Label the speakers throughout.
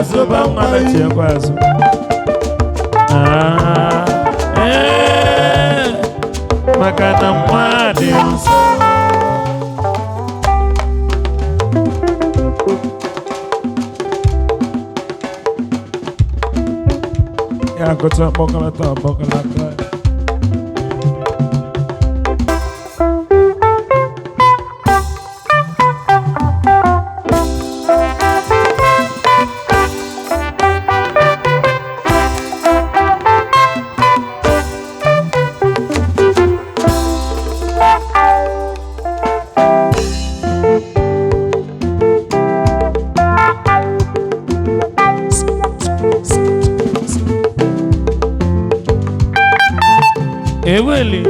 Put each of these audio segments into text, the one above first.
Speaker 1: Azuba mwana chiekwazo. Makana mwadi unso. Ya kota bokalata. Eweli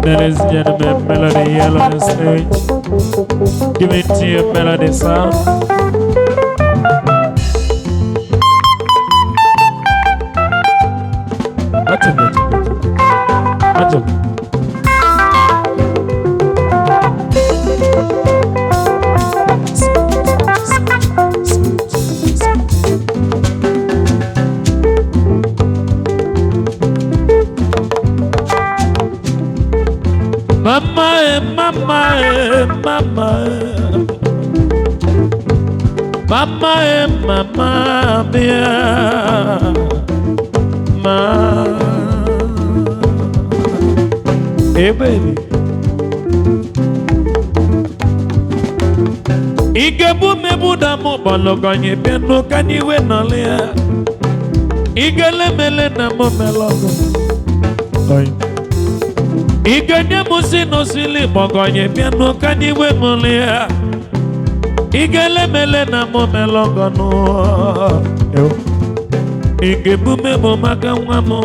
Speaker 1: ladies and gentlemen, Melody Yellow on the stage. Give it to you, Melody Sound. Mama, dear, hey baby, Igebu mebuda mo baloganye piano kaniwe nalia. Igele mele na mo melogo. Igenya musino sili boganye piano kaniwe nalia. Igele mele na mo melogo no. Igebu mebo makanwa mo.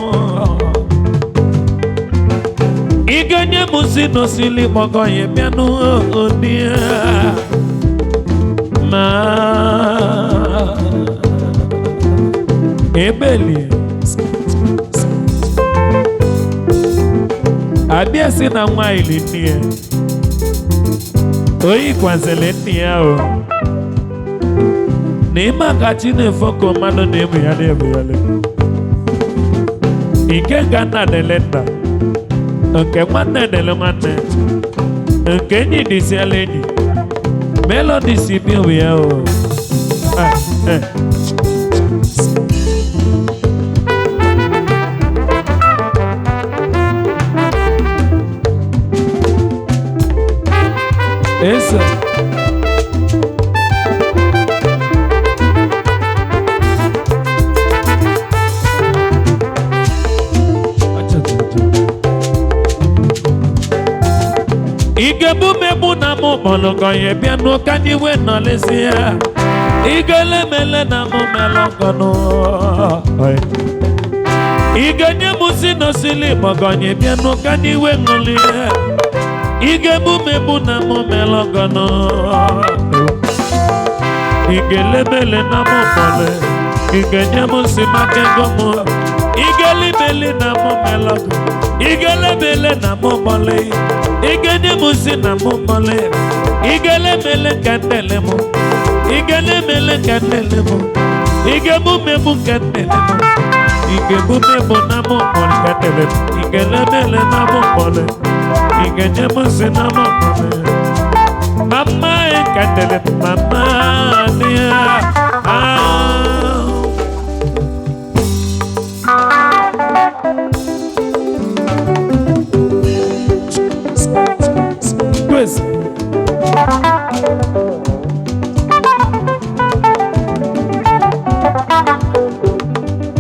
Speaker 1: Igenya musino sili boganye piano odia. Ebeli abia sina nwa ili nie oyi kwanzele nie o n'ime ka Chinefoko mmadụ na-ebu ya le ike nga nna dele nna nke nwanne dele nwanne nke enyi dịsiala enyi Melody si bi ya o esa Igebu mebu na mo bologo ye piano kaniwe na lesia. Igele mele na mo melogo no. Igenye musino sili bogonye piano kaniwe ngoli. Igebu mebu na mo melogo no. Igele mele na mo bole. Igenye musimake gomo. Igele mele na mo melogo. Igele mele na mo bole. Igele musina mo bole. Igele mele kandele mo. Igele mele kandele mo. Igebu mebu kandele mo. Igebu mebu na mo bole kandele. Igele mele na mo bole. Igele musina mo bole. Mama kandele mama dia. Pues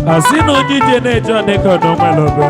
Speaker 1: así no DJ ne John Econo Malobe.